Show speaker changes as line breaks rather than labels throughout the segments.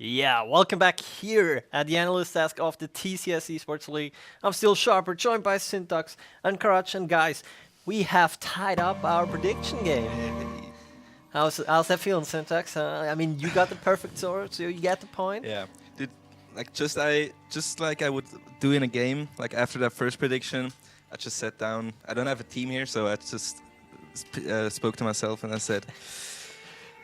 Yeah, welcome back here at the analyst desk of the TCS eSports League. I'm still Sharper, joined by Syntax and Karach. And guys, we have tied up our prediction game. How's that feeling, Syntax? I mean, you got the perfect sword, so you get the point.
Yeah, dude, like just like I would do in a game. Like after that first prediction, I just sat down. I don't have a team here, so I just spoke to myself and I said,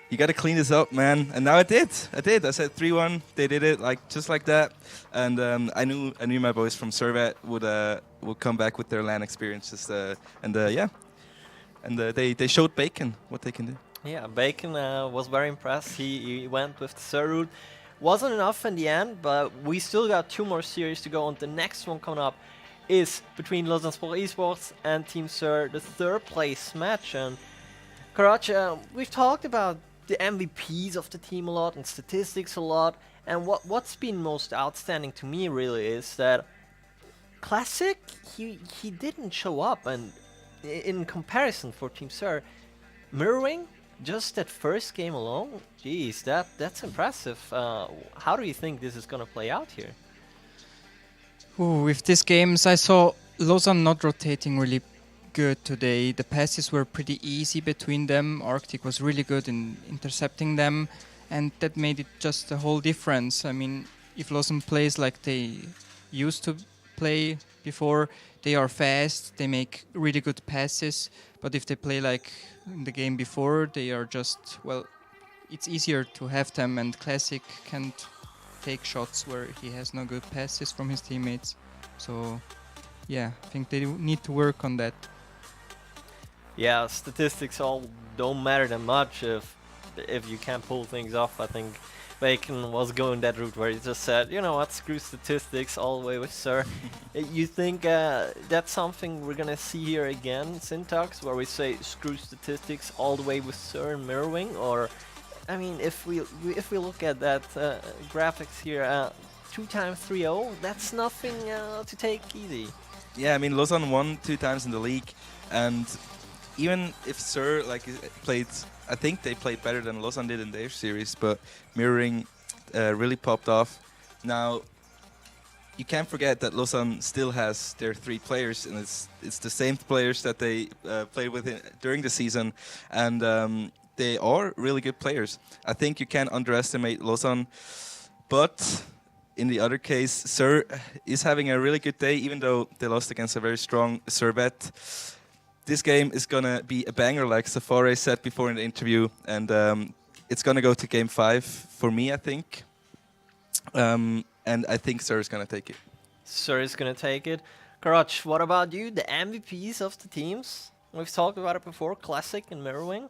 "You got to clean this up, man." And now I did. I said 3-1. They did it just like that. And I knew my boys from Servet would come back with their LAN experiences. They showed Bacon what they can do.
Yeah, Bacon was very impressed. He went with the Sir route. Wasn't enough in the end, but we still got two more series to go, and the next one coming up is between Lausanne eSports and Team Sir, the third place match. And Karach, we've talked about the MVPs of the team a lot and statistics a lot, and what's been most outstanding to me really is that Classic, he didn't show up, and in comparison for Team Sir, mirroring just that first game alone, geez, that's impressive. How do you think this is gonna play out here?
With these games, I saw Lausanne not rotating really good today. The passes were pretty easy between them. Arctic was really good in intercepting them, and that made it just a whole difference. I mean, if Lausanne plays like they used to play before, they are fast, they make really good passes, but if they play like in the game before, they are just, well, it's easier to have them, and Classic can't take shots where he has no good passes from his teammates. So yeah, I think they need to work on that.
Yeah, statistics all don't matter that much if you can't pull things off. I think Bacon was going that route where he just said, you know what, screw statistics all the way with Sir. You think that's something we're gonna see here again, Syntax, where we say screw statistics all the way with Sir and mirroring? Or, I mean, if we look at that graphics here, 2 times 3-0, that's nothing to take easy.
Yeah, I mean Lausanne won 2 times in the league, and even if Sir played, I think they played better than Lausanne did in their series, but mirroring really popped off. Now, you can't forget that Lausanne still has their 3 players, and it's the same players that they played with during the season, and they are really good players. I think you can't underestimate Lausanne, but in the other case, Sir is having a really good day, even though they lost against a very strong Servet. This game is going to be a banger, like Safari said before in the interview, and it's going to go to Game 5 for me, I think. And I think Sir is going to take it.
Sir is going to take it. Karach, what about you? The MVPs of the teams? We've talked about it before, Classic and Mirrorwing.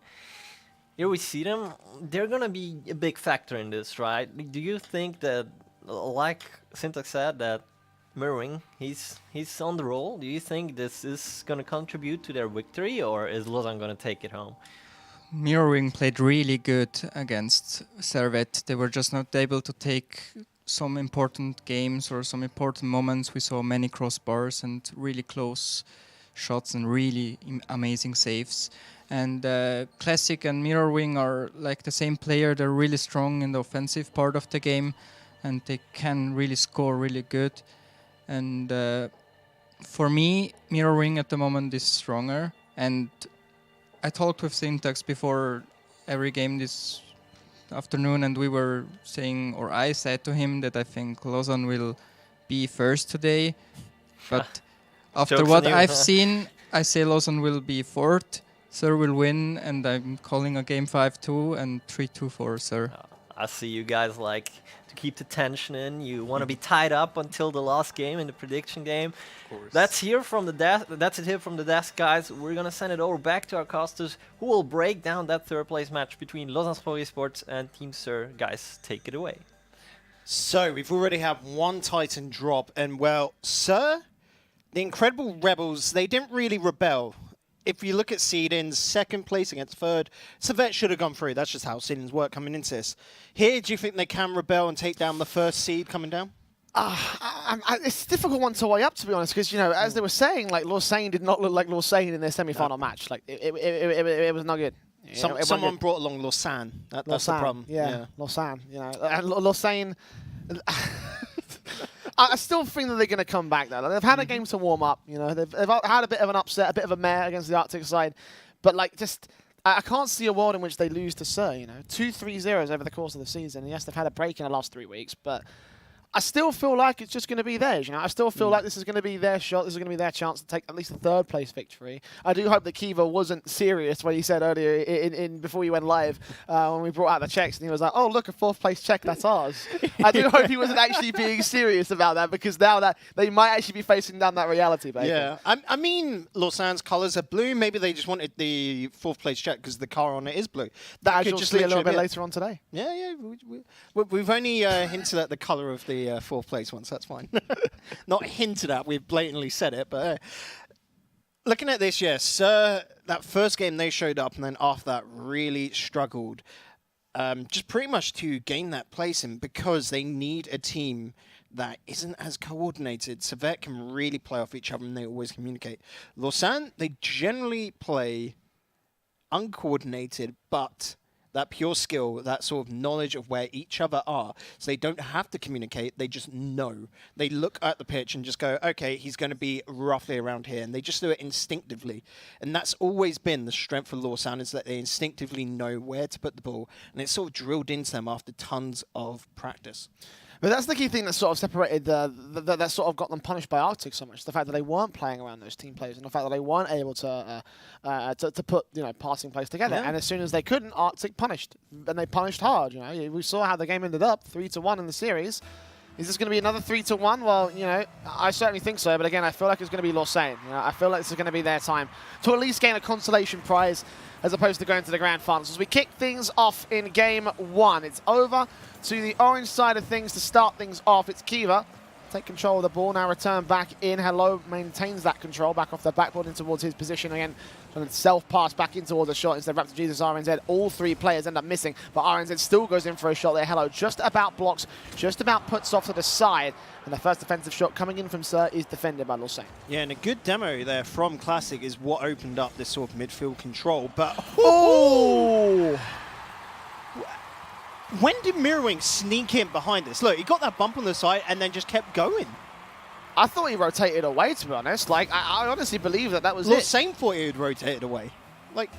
Here we see them. They're going to be a big factor in this, right? Do you think that, like Syntax said, that Mirroring, he's on the roll? Do you think this is going to contribute to their victory, or is Lausanne going to take it home?
Mirroring played really good against Servet. They were just not able to take some important games or some important moments. We saw many crossbars and really close shots and really amazing saves. And Classic and Mirrorwing are like the same player. They're really strong in the offensive part of the game, and they can really score really good. And for me, Mirrorwing at the moment is stronger. And I talked with Syntax before every game this afternoon, and we were saying, or I said to him that I think Lausanne will be first today. But after what I've seen, I say Lausanne will be fourth. Sir will win, and I'm calling a Game 5-2 and 3-2 for Sir.
I see you guys like to keep the tension in. You want to be tied up until the last game in the prediction game.
Of course.
That's here from the desk. That's it here from the desk, guys. We're gonna send it over back to our casters, who will break down that third place match between Lausanne eSports and Team Sir. Guys, take it away.
So we've already had one Titan drop, and well, Sir, the Incredible Rebels, they didn't really rebel. If you look at seedings, second place against third, Servet should have gone through. That's just how seedings work coming into this. Here, do you think they can rebel and take down the first seed coming down?
It's a difficult one to weigh up, to be honest, because, you know, as they were saying, like, Lausanne did not look like Lausanne in their semi-final match. Like, it was not good.
Someone brought along Lausanne. That's the
Lausanne,
problem.
Yeah, Lausanne. You know, and Lausanne. I still think that they're going to come back though. Like, they've had a game to warm up. You know, they've had a bit of an upset, a bit of a mare against the Arctic side, but like just. I can't see a world in which they lose to Sir, you know. 2-3-0s over the course of the season. Yes, they've had a break in the last 3 weeks, but I still feel like it's just going to be theirs, you know. I still feel like this is going to be their shot. This is going to be their chance to take at least a third-place victory. I do hope that Kiva wasn't serious when he said earlier in before you went live when we brought out the checks, and he was like, "Oh, look, a fourth-place check, that's ours." I do hope he wasn't actually being serious about that, because now that they might actually be facing down that reality, baby.
Yeah, I mean, Lausanne's colours are blue. Maybe they just wanted the fourth-place check because the car on it is blue.
That could just be a little bit later on today.
Yeah. We've only hinted at the colour of the fourth place once. That's fine. Not hinted at. We've blatantly said it. But looking at this, yes, that first game they showed up, and then after that really struggled, just pretty much to gain that placing, because they need a team that isn't as coordinated. Servette can really play off each other, and they always communicate. Lausanne, they generally play uncoordinated, but that pure skill, that sort of knowledge of where each other are. So they don't have to communicate, they just know. They look at the pitch and just go, okay, he's going to be roughly around here. And they just do it instinctively. And that's always been the strength of Lausanne, is that they instinctively know where to put the ball. And it's sort of drilled into them after tons of practice.
But that's the key thing that sort of separated, that sort of got them punished by Arctic so much. The fact that they weren't playing around those team players, and the fact that they weren't able to put, you know, passing plays together.
Yeah.
And as soon as they couldn't, Arctic punished, and they punished hard. You know, we saw how the game ended up, 3-1 in the series. Is this going to be another 3-1? Well, you know, I certainly think so. But again, I feel like it's going to be Lausanne. You know, I feel like this is going to be their time to at least gain a consolation prize, as opposed to going to the grand finals. As we kick things off in game one, it's over to the orange side of things to start things off. It's Kiva. Take control of the ball, now return back in. Hello maintains that control back off the backboard in towards his position again. And self-pass back in towards a shot instead of Raptor Jesus, RNZ. All three players end up missing, but RNZ still goes in for a shot there. Hello just about blocks, just about puts off to the side. And the first defensive shot coming in from Sir is defended by Lausanne.
Yeah, and a good demo there from Classic is what opened up this sort of midfield control. But
oh!
When did Mirrorwing sneak in behind this? Look, he got that bump on the side and then just kept going.
I thought he rotated away, to be honest. Like, I honestly believe that was it.
Same thought he would rotate it away. Like,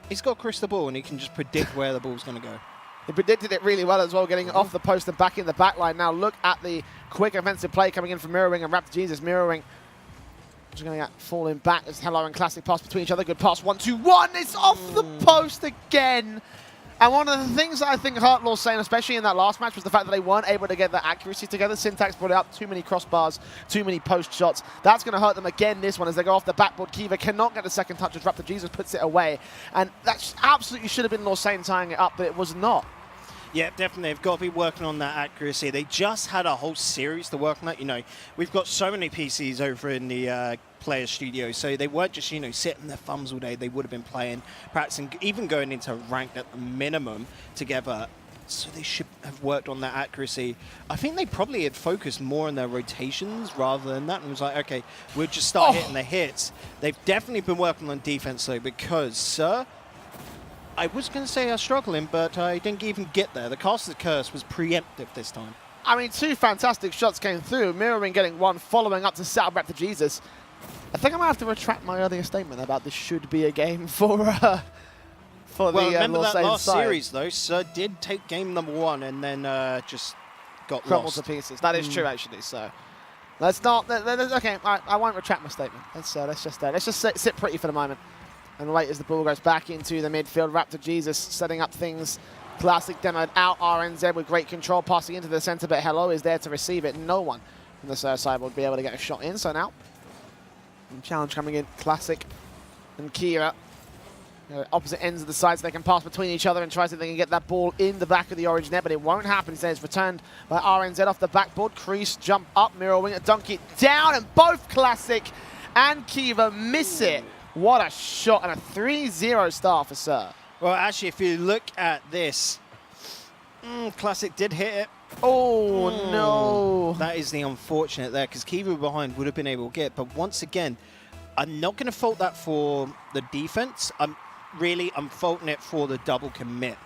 he's got a crystal ball and he can just predict where the ball's going to go.
He predicted it really well as well, getting off the post and back in the back line. Now look at the quick offensive play coming in from Mirrorwing and Raptor Jesus. Mirrorwing just going to get falling back as Hello and Classic pass between each other. Good pass, 1-2-1. It's off the post again. And one of the things that I think hurt Lausanne, especially in that last match, was the fact that they weren't able to get the accuracy together. Syntax brought it up, too many crossbars, too many post shots. That's going to hurt them again this one as they go off the backboard. Kiva cannot get the second touch as Raptor Jesus puts it away. And that absolutely should have been Lausanne tying it up, but it was not.
Yeah, definitely. They've got to be working on that accuracy. They just had a whole series to work on that. You know, we've got so many PCs over in the player studio, so they weren't just, you know, sitting their thumbs all day. They would have been playing, practicing, even going into ranked at the minimum together. So they should have worked on that accuracy. I think they probably had focused more on their rotations rather than that, and was like, okay, we'll just start hitting the hits. They've definitely been working on defense though, because Sir, I was going to say are struggling, but I didn't even get there. The Caster's Curse was preemptive this time.
I mean, two fantastic shots came through. Mirroring getting one, following up to set up Raptor Jesus. I think I might have to retract my earlier statement about this should be a game for the
remember that last
side.
series, though. Sir did take game number one and then just got
crumbled
lost.
to pieces. That is true, actually. So let's not. Okay, I won't retract my statement. Let's just sit pretty for the moment and wait as the ball goes back into the midfield. Raptor Jesus setting up things. Classic demoed out. RNZ with great control, passing into the center, but Hello is there to receive it. No one from the Sir side would be able to get a shot in. So now, challenge coming in. Classic and Kira. Opposite ends of the side so they can pass between each other and try so they can get that ball in the back of the orange net, but it won't happen. Instead, it's returned by RNZ off the backboard. Crease, jump up, Mirrorwing, dunk it down, and both Classic and Kiva miss it. What a shot, and a 3-0 start for Sir.
Well, actually, if you look at this, Classic did hit it.
Oh, no.
That is the unfortunate there, because Kiva behind would have been able to get, but once again, I'm not going to fault that for the defense. really, I'm faulting it for the double commit.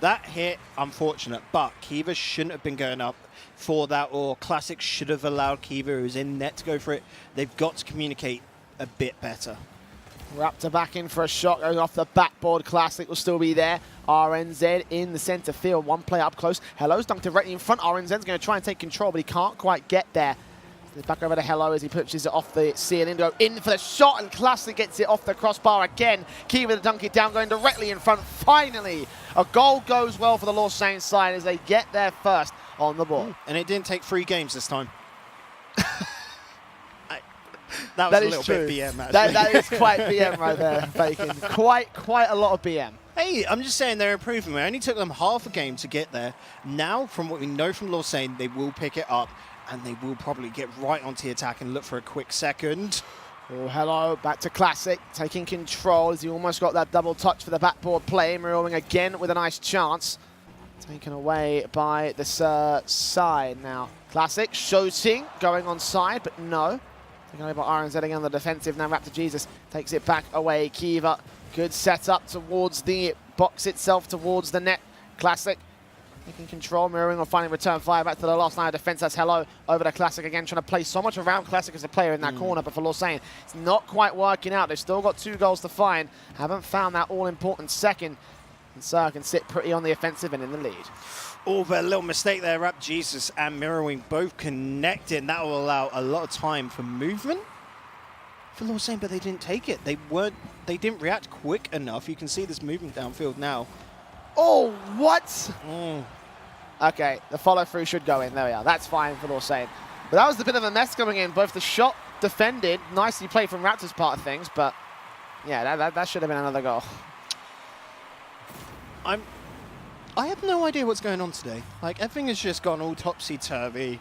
That hit, unfortunate, but Kiva shouldn't have been going up for that, or Classic should have allowed Kiva, who's in net, to go for it. They've got to communicate a bit better.
Raptor back in for a shot, going off the backboard. Classic will still be there. RNZ in the center field, one player up close. Hello's dunked directly in front. RNZ's going to try and take control, but he can't quite get there. Back over to Hello as he pushes it off the ceiling. Go in for the shot, and Classic gets it off the crossbar again. Kiva to dunk it down, going directly in front. Finally, a goal goes well for the Lausanne side as they get there first on the board.
And it didn't take 3 games this time. That was a little bit BM, actually.
That is quite BM right there, Bacon. Quite a lot of BM.
Hey, I'm just saying they're improving. It only took them half a game to get there. Now, from what we know from Lausanne, they will pick it up, and they will probably get right onto the attack and look for a quick second.
Oh, Hello, back to Classic, taking control as he almost got that double touch for the backboard play. Mirroring again with a nice chance. Taken away by the side now. Classic, shooting, going on side, but no. Taken away by RNZ again on the defensive. Now Raptor Jesus takes it back away. Kiva, good setup towards the box itself, towards the net. Classic taking control, mirroring or finding return fire back to the last line of defense. That's Hello over to Classic again, trying to play so much around Classic as a player in that corner, but for Lausanne, it's not quite working out. They've still got 2 goals to find. Haven't found that all-important second. And Sir can sit pretty on the offensive and in the lead.
Oh, but a little mistake there. Rap Jesus and Mirroring both connected. That will allow a lot of time for movement for Lausanne, but they didn't take it. They didn't react quick enough. You can see this movement downfield now.
Oh, what? Okay, the follow-through should go in. There we are. That's fine for Lausanne. But that was a bit of a mess coming in. Both the shot defended, nicely played from Raptors' part of things, but yeah, that should have been another goal.
I have no idea what's going on today. Like, everything has just gone all topsy-turvy.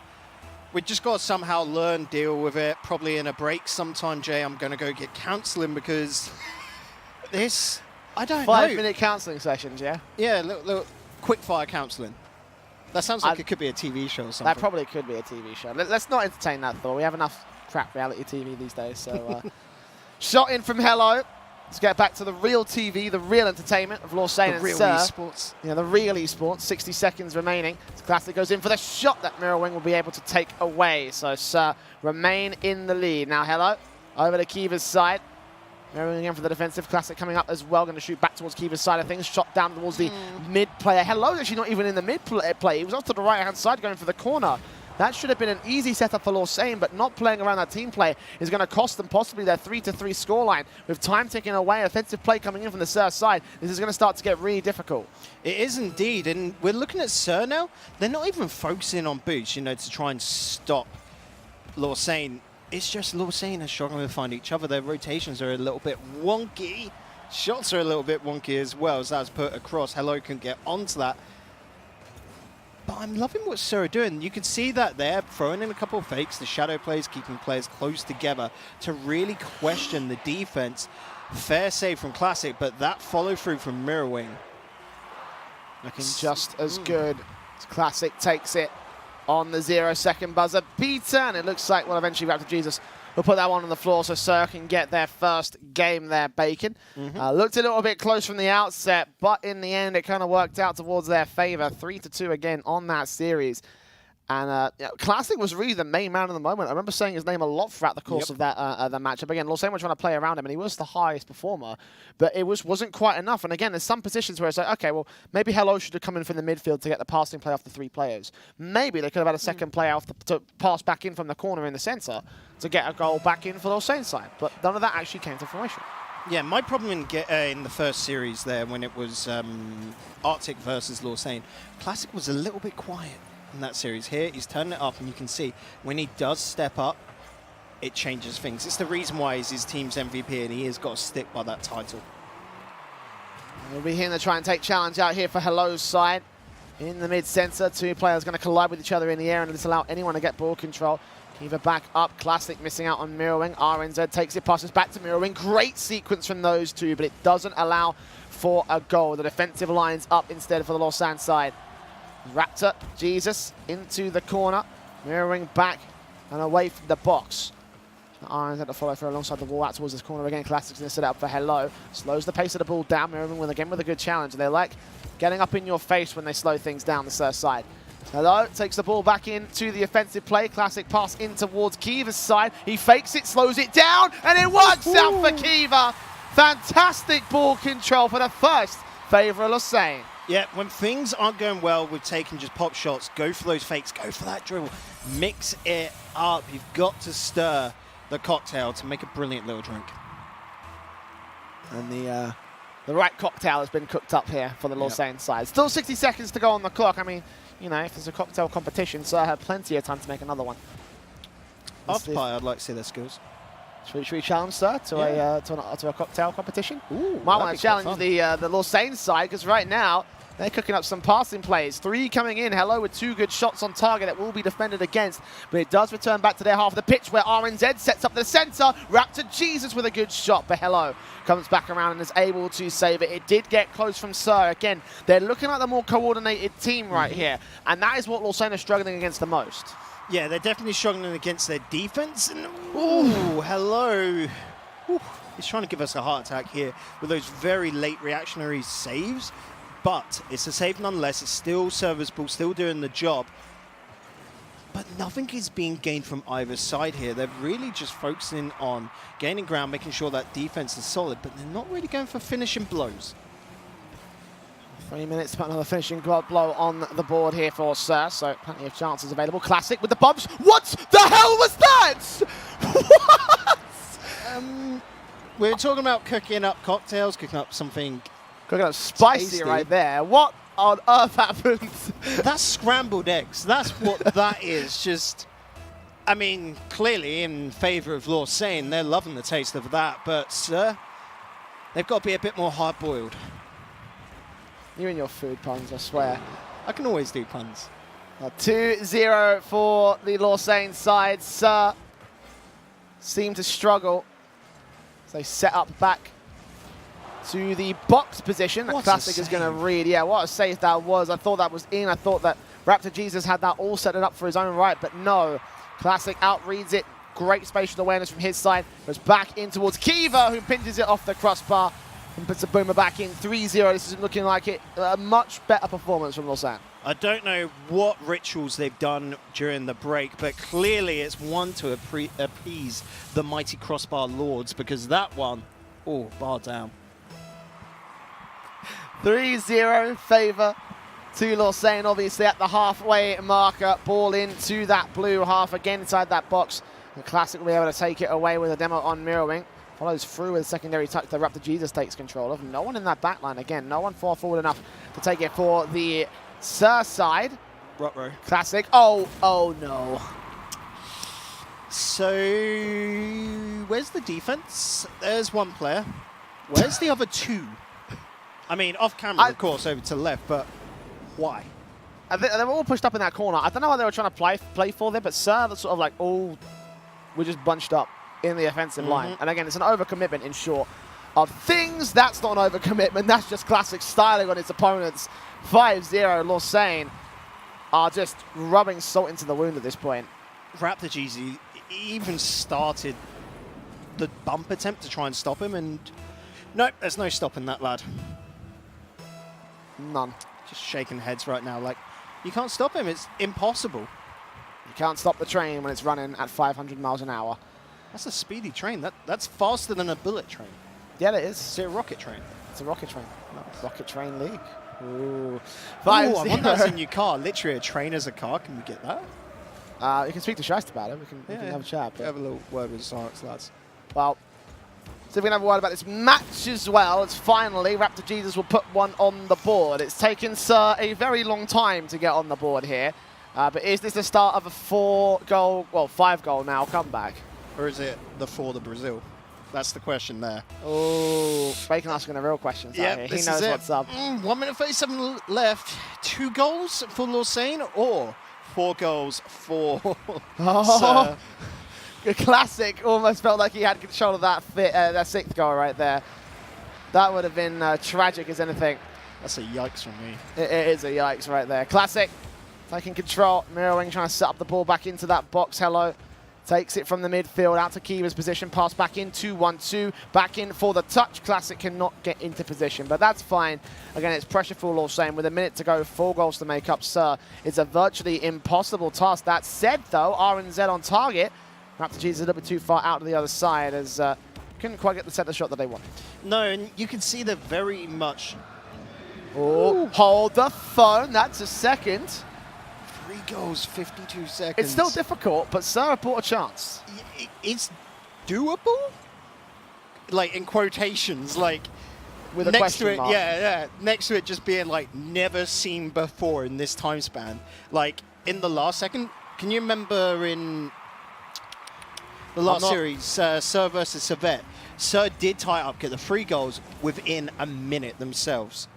We've just got to somehow learn, deal with it. Probably in a break sometime, Jay, I'm going to go get counselling because this, I don't know.
5-minute counselling sessions, yeah?
Yeah, little quick-fire counselling. That sounds like it could be a TV show or something.
That probably could be a TV show. Let's not entertain that thought. We have enough crap reality TV these days. So, shot in from Hello. Let's get back to the real TV, the real entertainment of Lausanne and
real
Sir.
eSports.
Yeah, the real eSports. 60 seconds remaining. Classic goes in for the shot that Mirror Wing will be able to take away. So Sir remain in the lead. Now Hello over to Kiva's side. Mirror Wing again for the defensive. Classic coming up as well. Going to shoot back towards Kiva's side of things. Shot down towards the mid player. Hello's actually not even in the mid play. He was off to the right hand side going for the corner. That should have been an easy setup for Lausanne, but not playing around that team play is going to cost them possibly their 3-3 scoreline. With time ticking away, offensive play coming in from the Sir side, this is going to start to get really difficult.
It is indeed, and we're looking at Sir now. They're not even focusing on boots, you know, to try and stop Lausanne. It's just Lausanne are struggling to find each other. Their rotations are a little bit wonky. Shots are a little bit wonky as well, as that's put across. Hello can get onto that. But I'm loving what Sir are doing. You can see that they're throwing in a couple of fakes. The shadow plays, keeping players close together to really question the defense. Fair save from Classic, but that follow through from Mirror Wing.
Looking just as good. Classic takes it on the 0-second buzzer beater, and it looks like, well, eventually Raptor Jesus will put that one on the floor so Sir can get their first game there, Bacon. Looked a little bit close from the outset, but in the end it kind of worked out towards their favor. 3-2 again on that series. And Classic was really the main man of the moment. I remember saying his name a lot throughout the course of that the matchup. Again, Lausanne were trying to play around him, and he was the highest performer, but it wasn't quite enough. And again, there's some positions where it's like, okay, well, maybe Hello should have come in from the midfield to get the passing play off the 3 players. Maybe they could have had a second player off to pass back in from the corner in the centre to get a goal back in for Lausanne's side. But none of that actually came to fruition.
Yeah, my problem in the first series there, when it was Arctic versus Lausanne, Classic was a little bit quiet in that series. Here, he's turning it up, and you can see when he does step up, it changes things. It's the reason why he's his team's MVP, and he has got to stick by that title.
We'll be here to try and take challenge out here for Hello's side. In the mid-centre, 2 players going to collide with each other in the air and disallow anyone to get ball control. Kiva back up, Classic missing out on Mirror Wing. RNZ takes it, passes back to Mirror Wing. Great sequence from those 2, but it doesn't allow for a goal. The defensive line's up instead for the Lausanne side. Raptor, Jesus, into the corner. Mirroring back and away from the box. Irons had to follow through alongside the wall out towards this corner again. Classic's going to set it up for Hello. Slows the pace of the ball down, moving with again with a good challenge. They like getting up in your face when they slow things down the Sir side. Hello takes the ball back into the offensive play. Classic pass in towards Kiva's side. He fakes it, slows it down, and it works out for Kiva. Fantastic ball control for the first favour of Lausanne.
Yeah, when things aren't going well with taking just pop shots, go for those fakes, go for that dribble, mix it up. You've got to stir the cocktail to make a brilliant little drink.
And the right cocktail has been cooked up here for the Lausanne side. Still 60 seconds to go on the clock. I mean, you know, if there's a cocktail competition, so I have plenty of time to make another one.
After party, I'd like to see their skills.
Should we challenge, sir, to a cocktail competition?
Ooh,
might want to challenge the Lausanne side, because right now they're cooking up some passing plays. 3 coming in. Hello with 2 good shots on target that will be defended against, but it does return back to their half of the pitch where RNZ sets up the center. Raptor Jesus with a good shot, but Hello comes back around and is able to save it. It did get close from Sir. Again, they're looking like the more coordinated team right here, and that is what Lausanne are struggling against the most.
Yeah, they're definitely struggling against their defense. And ooh, Hello. Ooh, he's trying to give us a heart attack here with those very late reactionary saves. But it's a save nonetheless. It's still serviceable, still doing the job. But nothing is being gained from either side here. They're really just focusing on gaining ground, making sure that defense is solid, but they're not really going for finishing blows.
3 minutes to put another finishing blow on the board here for Sir, so plenty of chances available. Classic with the bumps. What the hell was that? What?
We're talking about cooking up cocktails, cooking up something
Cooking up spicy
tasty.
right there. What on earth happened?
That's scrambled eggs. That's what that is. Just, I mean, clearly in favour of Lausanne, they're loving the taste of that. But, Sir, they've got to be a bit more hard-boiled.
You and your food puns, I swear.
I can always do puns.
2-0 for the Lausanne side. Sir seem to struggle. So they set up back to the box position. That Classic is going to read. Yeah, what a save that was. I thought that was in. I thought that Raptor Jesus had that all set it up for his own right, but no. Classic outreads it. Great spatial awareness from his side. Goes back in towards Kiva, who pinches it off the crossbar and puts the boomer back in. 3-0. This is looking like a much better performance from Lausanne.
I don't know what rituals they've done during the break, but clearly it's one to appease the mighty crossbar lords, because that one, oh, bar down.
3-0 favour to Lausanne, obviously at the halfway marker. Ball into that blue half again inside that box. And Classic will be able to take it away with a demo on Mirrorwing. Follows through with a secondary touch that Raptor Jesus takes control of. No one in that back line again. No one far forward enough to take it for the Sir side.
Rutrow.
Classic. Oh no.
So, where's the defense? There's one player. Where's the other 2? I mean, off camera, of course, over to the left, but why?
They were all pushed up in that corner. I don't know what they were trying to play for there, but Sir, that's sort of like, oh, we're just bunched up in the offensive line. And again, it's an overcommitment in short of things. That's not an overcommitment. That's just Classic styling on its opponents. 5-0, Lausanne are just rubbing salt into the wound at this point.
Raptor GZ even started the bump attempt to try and stop him, and nope, there's no stopping that lad.
None.
Just shaking heads right now like, you can't stop him, it's impossible.
You can't stop the train when it's running at 500 miles an hour.
That's a speedy train. That's faster than a bullet train.
Yeah, it is.
It's a rocket train.
It's a rocket train. Rocket train league. Ooh.
I want that in your car. Literally a train as a car. Can we get that?
You can speak to Scheist about it. We can have a chat.
Have a little word with Sarks, lads.
Well, so we're going to have a word about this match as well. It's finally Raptor Jesus will put one on the board. It's taken Sir a very long time to get on the board here. But is this the start of a 5-goal now comeback?
Or is it for the Brazil? That's the question there.
Oh, Bacon asking the real questions out here. He knows what's up.
1 minute 37 left. 2 goals for Lausanne or 4 goals for Sir.
A Classic almost felt like he had control of that 6th goal right there. That would have been tragic as anything.
That's a yikes from me.
It is a yikes right there. Classic taking control. Mirrorwing trying to set up the ball back into that box. Hello Takes it from the midfield out to Kiva's position, pass back in, 2-1-2, back in for the touch. Classic cannot get into position, but that's fine. Again, it's pressure for Lausanne with a minute to go, 4 goals to make up. Sir, it's a virtually impossible task. That said, though, RNZ on target. Raptor Jesus a little bit too far out to the other side as couldn't quite get the center shot that they wanted.
No, and you can see they're very much...
Oh, hold the phone. That's a second.
3 goals, 52 seconds.
It's still difficult, but Sir brought a chance.
It's doable? Like, in quotations, like...
With a
next
question
to it,
mark.
yeah, next to it just being, like, never seen before in this time span. Like, in the last second, can you remember in the last series, Sir versus Servette? Sir did tie up, get the 3 goals within a minute themselves.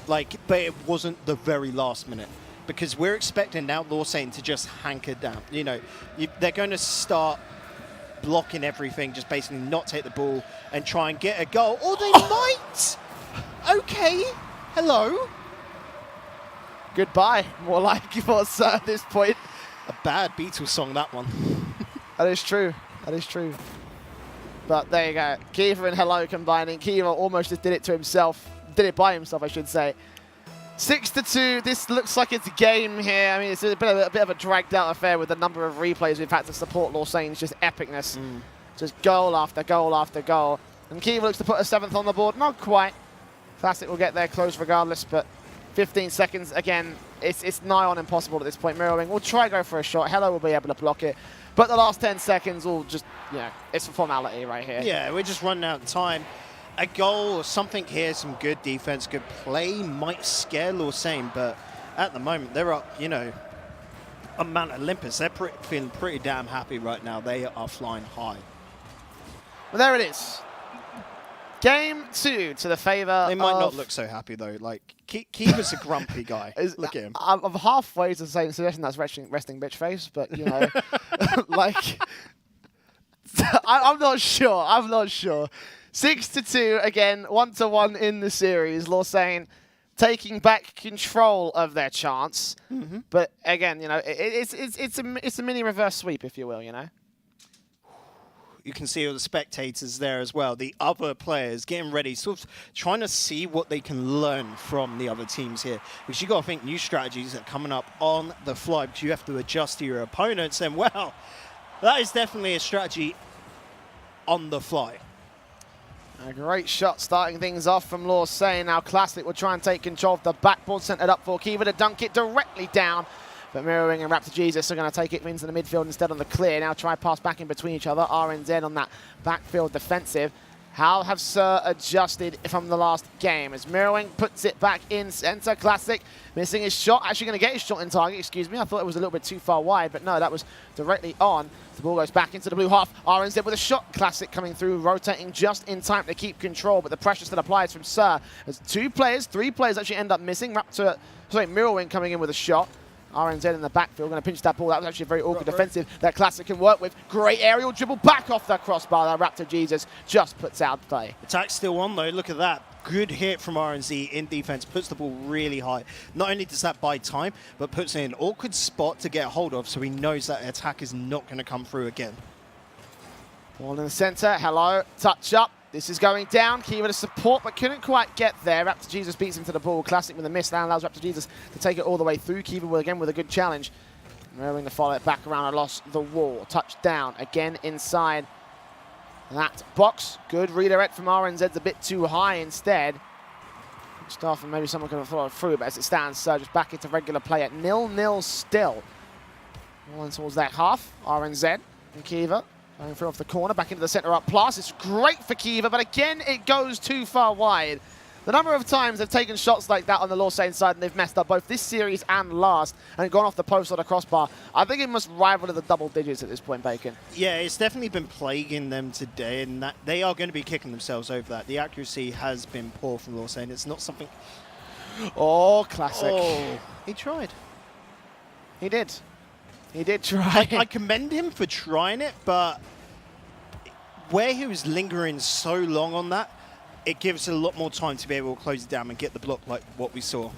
Like, but it wasn't the very last minute. Because we're expecting now Lausanne to just hanker down. You know, they're going to start blocking everything, just basically not take the ball and try and get a goal. Or they might! Okay, hello.
Goodbye, more like for Sir at this point.
A bad Beatles song, that one.
That is true. That is true. But there you go. Kiva and Hello combining. Kiva almost just did it to himself. Did it by himself, I should say. 6-2. This looks like it's a game here. I mean, it's a bit of a dragged out affair with the number of replays we've had to support Lausagne's just epicness. Just goal after goal after goal. And Kiva looks to put a 7th on the board. Not quite. Classic will get there close regardless, but 15 seconds. Again, it's nigh on impossible at this point. Mirrorwing will try go for a shot. Hello will be able to block it. But the last 10 seconds will just, it's a formality right here.
Yeah, we're just running out of time. A goal or something here, some good defense, good play might scare Lausanne, but at the moment they're up, on Mount Olympus. They're feeling pretty damn happy right now. They are flying high.
Well, there it is. Game 2 to the favour.
They might not look so happy though. Like Kiva's a grumpy guy. Look at him.
I'm halfway to saying suggestion that's resting bitch face, but like I'm not sure. I'm not sure. 6-2 again, 1-1 in the series. Lausanne taking back control of their chance, but again, it's a mini reverse sweep, if you will.
You can see all the spectators there as well. The other players getting ready, sort of trying to see what they can learn from the other teams here. Because you got to think new strategies are coming up on the fly because you have to adjust to your opponents. And well, that is definitely a strategy on the fly.
A great shot starting things off from Lausanne. Now Classic will try and take control of the backboard, sent it up for Kiva to dunk it directly down. But Mirroring and Raptor Jesus are going to take it into the midfield instead on the clear. Now try pass back in between each other. RNZ on that backfield defensive. How have Sir adjusted from the last game? As Mirroring puts it back in center. Classic missing his shot. Actually going to get his shot in target, excuse me. I thought it was a little bit too far wide, but no, that was directly on. The ball goes back into the blue half. RNZ with a shot. Classic coming through, rotating just in time to keep control, but the pressure still applies from Sir. As 3 players actually end up missing. Mirrorwing coming in with a shot. RNZ in the backfield, going to pinch that ball. That was actually a very awkward defensive that Classic can work with. Great aerial dribble back off the crossbar. That Raptor Jesus just puts out play.
Attack's still on though, look at that. Good hit from RNZ in defense, puts the ball really high. Not only does that buy time, but puts it in an awkward spot to get a hold of, so he knows that attack is not going to come through again.
Ball in the center, Hello, touch up. This is going down. Kiva to support, but couldn't quite get there. Raptor Jesus beats him to the ball. Classic with a miss. That allows Raptor Jesus to take it all the way through. Kiva will again with a good challenge. Willing to follow it back around and lost the wall. Touchdown again inside that box. Good redirect from RNZ's a bit too high instead. Stuff and maybe someone can follow through, but as it stands, Sir just back into regular play at 0-0 still. Rolling towards that half. RNZ and Kiva. Going through off the corner, back into the centre up plus. It's great for Kiva, but again, it goes too far wide. The number of times they've taken shots like that on the Lausanne side and they've messed up both this series and last and gone off the post or the crossbar, I think it must rival the double digits at this point, Bacon.
Yeah, it's definitely been plaguing them today, and that they are going to be kicking themselves over that. The accuracy has been poor from Lausanne. It's not something...
Oh, Classic.
Oh, he tried.
He did. He did try.
I commend him for trying it, but where he was lingering so long on that, it gives a lot more time to be able to close it down and get the block like what we saw.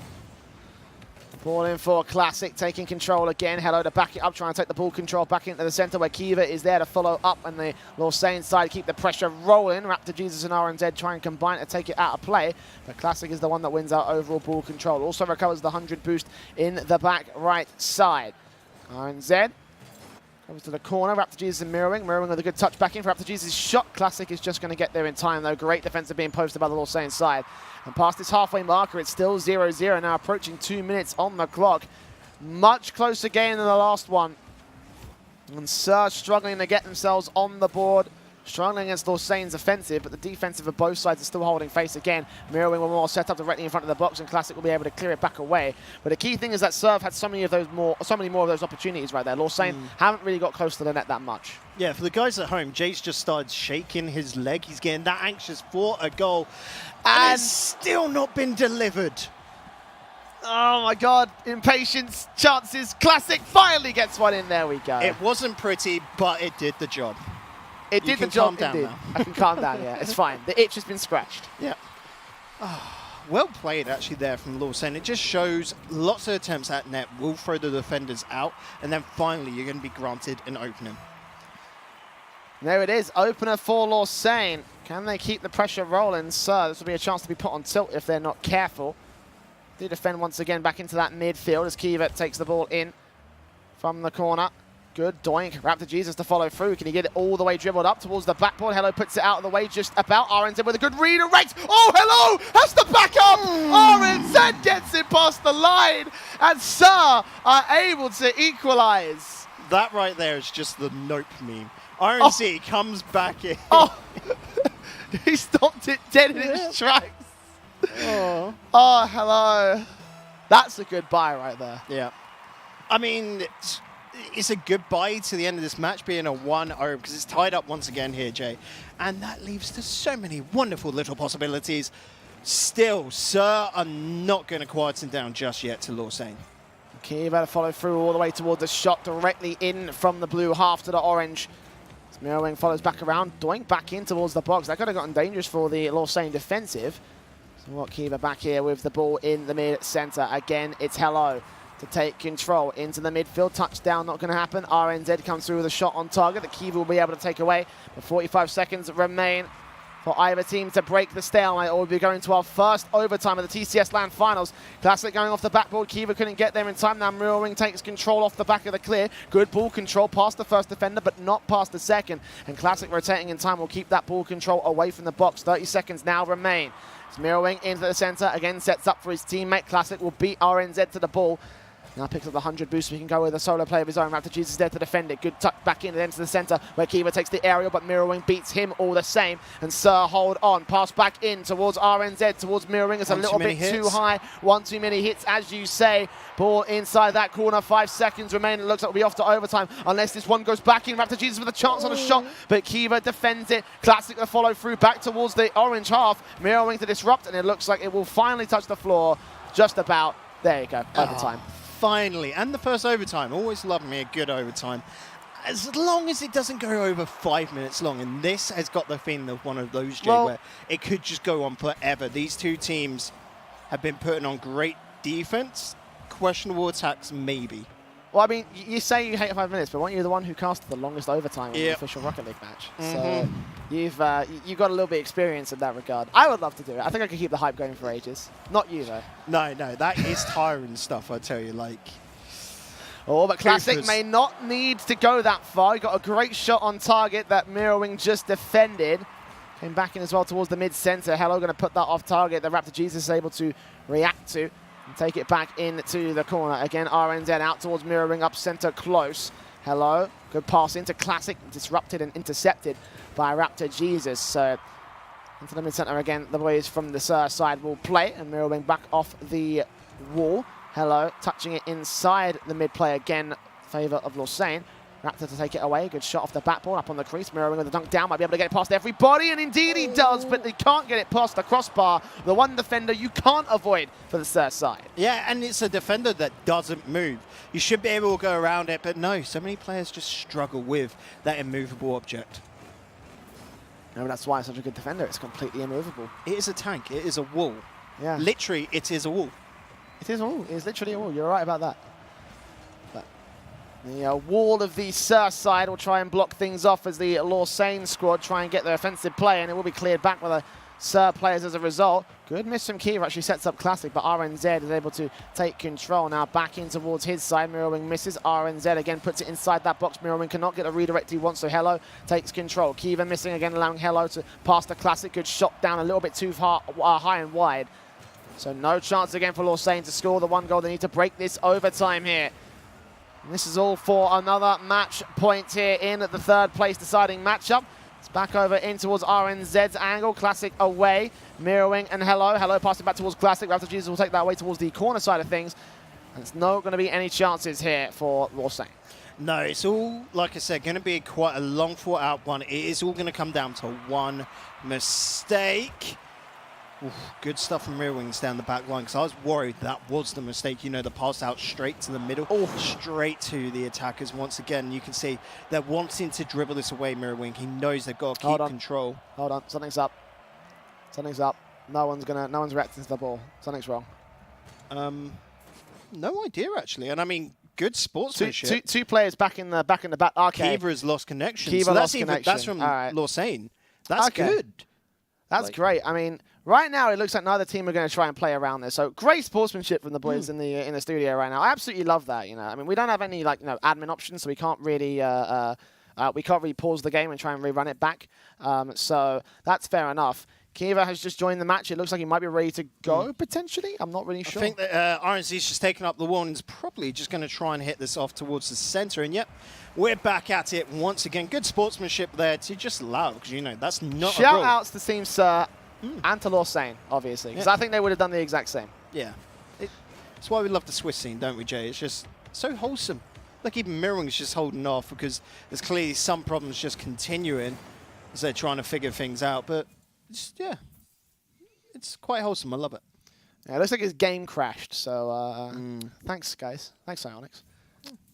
Ball in for Classic, taking control again. Hello to back it up, trying to take the ball control back into the center where Kiva is there to follow up, and the Lausanne side keep the pressure rolling. Raptor Jesus and RNZ try and combine to take it out of play, but Classic is the one that wins out overall ball control. Also recovers the 100 boost in the back right side. RNZ comes to the corner. Raptor Jesus and Mirroring. Mirroring with a good touch back in for Raptor Jesus' shot. Classic is just going to get there in time, though. Great defensive being posted by the Lausanne side. And past this halfway marker, it's still 0-0, now approaching 2 minutes on the clock. Much closer game than the last one. And Sir struggling to get themselves on the board. Struggling against Lausanne's offensive, but the defensive of both sides are still holding face again. Mirroring will more set up directly in front of the box, and Classic will be able to clear it back away. But the key thing is that Serve had so many more of those opportunities right there. Lausanne haven't really got close to the net that much.
Yeah, for the guys at home, Jace just started shaking his leg. He's getting that anxious for a goal, and it's still not been delivered.
Oh my God, impatience, chances. Classic finally gets one in. There we go.
It wasn't pretty, but it did the job.
It did the job, indeed. I can calm down, yeah. It's fine. The itch has been scratched.
Yeah. Well played, actually, there from Lausanne. It just shows lots of attempts at net will throw the defenders out, and then finally you're going to be granted an opening.
There it is, opener for Lausanne. Can they keep the pressure rolling? So this will be a chance to be put on tilt if they're not careful. Do defend once again back into that midfield as Kiva takes the ball in from the corner. Good doink. Raptor Jesus to follow through. Can he get it all the way dribbled up towards the backboard? Hello puts it out of the way just about. RNZ with a good redirect. Oh, hello! Has to back up! RNZ gets it past the line. And Sir are able to equalize.
That right there is just the nope meme. RNZ comes back in.
Oh! He stopped it dead in its tracks. Oh, hello. That's a good buy right there.
Yeah. I mean, it's a goodbye to the end of this match being a 1-0 because it's tied up once again here, Jay. And that leaves to so many wonderful little possibilities. Still, Sir are not going to quieten down just yet to Lausanne.
Okay, you better follow through all the way towards the shot directly in from the blue half to the orange. Mirrowing follows back around, doink back in towards the box. That could have gotten dangerous for the Lausanne defensive. So what Kiva back here with the ball in the mid-center. Again, it's Hello to take control into the midfield. Touchdown not going to happen. RNZ comes through with a shot on target that Kiva will be able to take away. But 45 seconds remain for either team to break the stalemate, or we'll be going to our first overtime of the TCS LAN finals. Classic going off the backboard. Kiva couldn't get there in time. Now Mirroring takes control off the back of the clear. Good ball control past the first defender, but not past the second. And Classic rotating in time will keep that ball control away from the box. 30 seconds now remain. It's Mirroring into the center. Again, sets up for his teammate. Classic will beat RNZ to the ball. Now picks up the 100 boost, so he can go with a solo play of his own. Raptor Jesus there to defend it. Good tuck back in and into the center where Kiva takes the aerial, but Mirroring beats him all the same. And Sir hold on. Pass back in towards RNZ, towards Mirroring. It's a little bit too high. One too many hits, as you say. Ball inside that corner. 5 seconds remain. It looks like we'll be off to overtime unless this one goes back in. Raptor Jesus with a chance on a shot, but Kiva defends it. Classic to follow through back towards the orange half. Mirroring to disrupt, and it looks like it will finally touch the floor. Just about. There you go. Overtime.
Finally, and the first overtime. Always love me a good overtime. As long as it doesn't go over 5 minutes long, and this has got the feeling of one of those, Jay, where it could just go on forever. These two teams have been putting on great defense, questionable attacks, maybe.
Well, I mean, you say you hate 5 minutes, but weren't you the one who casted the longest overtime in the official Rocket League match? So you've got a little bit of experience in that regard. I would love to do it. I think I could keep the hype going for ages. Not you, though.
No, that is tiring stuff, I tell you. Like,
oh, but Classic may not need to go that far. He got a great shot on target that Mirroring just defended. Came back in as well towards the mid-center. Hello going to put that off target that Raptor Jesus is able to react to. Take it back into the corner. Again, RNZ out towards Mirroring, up center close. Hello. Good pass into Classic. Disrupted and intercepted by Raptor Jesus. So into the mid-center again. The boys from the Sir side will play. And Mirroring back off the wall. Hello. Touching it inside the mid-play again. Favor of Lausanne. Raptor to take it away. Good shot off the backboard, up on the crease. Mirroring with the dunk down. Might be able to get it past everybody. And indeed he does, but he can't get it past the crossbar. The one defender you can't avoid for the Sir side.
Yeah, and it's a defender that doesn't move. You should be able to go around it, but no, so many players just struggle with that immovable object.
No, that's why it's such a good defender. It's completely immovable.
It is a tank. It is a wall.
Yeah.
Literally, it is a wall.
It is all. It is literally all. You're right about that. But the wall of the Sur side will try and block things off as the Lausanne squad try and get their offensive play, and it will be cleared back with the Sur players as a result. Good miss from Kiva, actually sets up Classic, but RNZ is able to take control. Now back in towards his side. Mirrorwing misses. RNZ again puts it inside that box. Mirrorwing cannot get a redirect he wants, so Hello takes control. Kiva missing again, allowing Hello to pass the Classic. Good shot down a little bit too far, high and wide. So no chance again for Lausanne to score the one goal. They need to break this overtime here. And this is all for another match point here in the third place deciding matchup. It's back over in towards RNZ's angle. Classic away. Mirrorwing and Hello. Hello passing back towards Classic. Raptor Jesus will take that away towards the corner side of things. And it's not going to be any chances here for Lausanne.
No, it's all, like I said, going to be quite a long fought out one. It is all going to come down to one mistake. Oof, good stuff from Rear Wings down the back line, because I was worried that was the mistake. You know, the pass out straight to the middle, straight to the attackers. Once again, you can see they're wanting to dribble this away, Mirror Wing. He knows they've got to keep control.
Hold on, something's up. Something's up. No one's reacting to the ball. Something's wrong.
No idea actually, and I mean, good sportsmanship.
Two players back in the back. Okay.
Kiva has lost connection.
Kiva lost connection.
That's from Lausanne. That's good.
That's great. I mean, right now it looks like neither team are going to try and play around this. So great sportsmanship from the boys in the studio right now. I absolutely love that. You know, I mean, we don't have any admin options, so we can't really pause the game and try and rerun it back. So that's fair enough. Kiva has just joined the match. It looks like he might be ready to go, potentially. I'm not really sure.
I think that RNZ's just taken up the wall and is probably just going to try and hit this off towards the center. And yep, we're back at it once again. Good sportsmanship there to just allow, because, you know, that's not a rule.
Shout-outs to Team Sur and to Lausanne, obviously, because I think they would have done the exact same.
Yeah. That's why we love the Swiss scene, don't we, Jay? It's just so wholesome. Like, even Mirroring's just holding off because there's clearly some problems just continuing as they're trying to figure things out. But yeah, it's quite wholesome. I love it.
Yeah, it looks like his game crashed. So thanks, guys. Thanks, Ionix.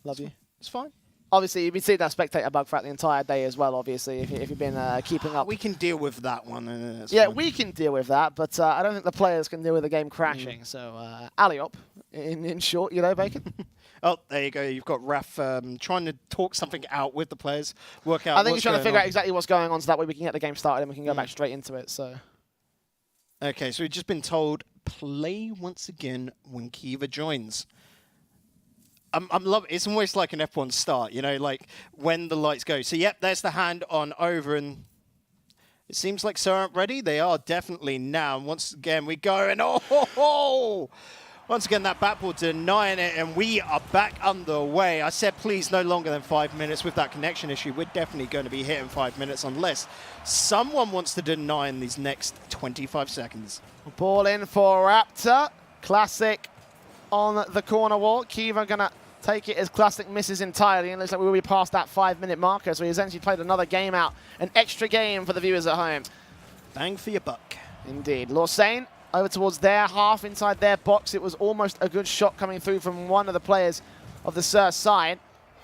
Love you.
It's fine.
Obviously, you've been seeing that spectator bug throughout the entire day as well, obviously, if you've been keeping up.
We can deal with that one.
Yeah,
fine.
we can deal with that, but I don't think the players can deal with the game crashing. So, alley-op, in short, you know, Bacon?
Oh, there you go. You've got Raf trying to talk something out with the players, work out
I think he's trying to figure out exactly what's going on so that way we can get the game started and we can go back straight into it. So,
okay, so we've just been told, play once again when Kiva joins. I'm loving. It's almost like an F1 start, you know, like when the lights go. So, yep, there's the hand on over, and it seems like Sur aren't ready. They are definitely now. And once again, we go, and once again, that backboard denying it, and we are back underway. I said, please, no longer than 5 minutes. With that connection issue, we're definitely going to be hitting 5 minutes unless someone wants to deny in these next 25 seconds.
Ball in for Raptor. Classic on the corner wall. Kiva going to take it as Classic misses entirely, and looks like we will be past that 5-minute marker, so we essentially played another game out, an extra game for the viewers at home.
Bang for your buck.
Indeed. Lausanne over towards their half, inside their box. It was almost a good shot coming through from one of the players of the Sur side.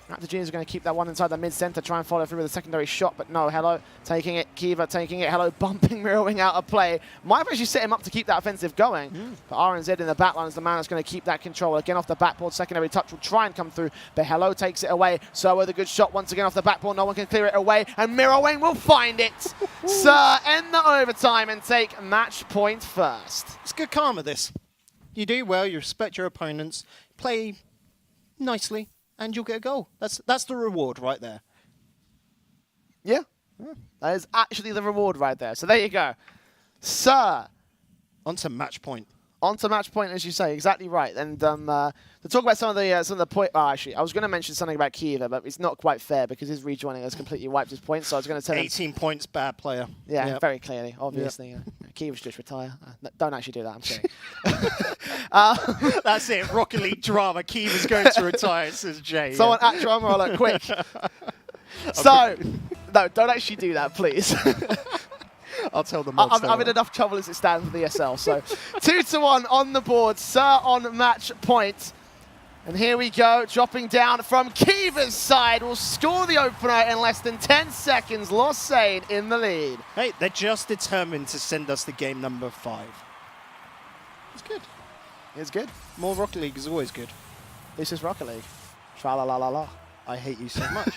Raptor Juniors are going to keep that one inside the mid-center, try and follow through with a secondary shot, but no. Hello taking it, Kiva taking it, Hello bumping Mirrorwing out of play. Might have actually set him up to keep that offensive going. But RNZ in the back line is the man that's going to keep that control. Again off the backboard, secondary touch will try and come through, but Hello takes it away. So with a good shot once again off the backboard, no one can clear it away, and Mirrorwing will find it. Sur end the overtime and take match point first.
It's good karma, this. You do well, you respect your opponents, play nicely, and you'll get a goal. That's the reward right there.
Yeah. That is actually the reward right there. So there you go. Sur.
On to match point.
On to match point, as you say. Exactly right. And to talk about some of the point. Oh, actually, I was going to mention something about Kiva, but it's not quite fair because his rejoining has completely wiped his points. So I was going to tell
18 points, bad player.
Yeah, very clearly, obviously. Kiva should just retire. Don't actually do that. I'm kidding.
That's it. Rocket League drama. Kiva's going to retire, says Jay.
Someone at drama roller, quick. So, no, don't actually do that, please.
I'll tell them. I'm
in enough trouble as it stands with the ESL. So 2-1 on the board. Sur on match point. And here we go, dropping down from Kiva's side. Will score the opener in less than 10 seconds. Lausanne in the lead.
Hey, they're just determined to send us the game number 5. It's good.
It's good.
More Rocket League is always good.
This is Rocket League. Tra-la-la-la-la.
I hate you so much.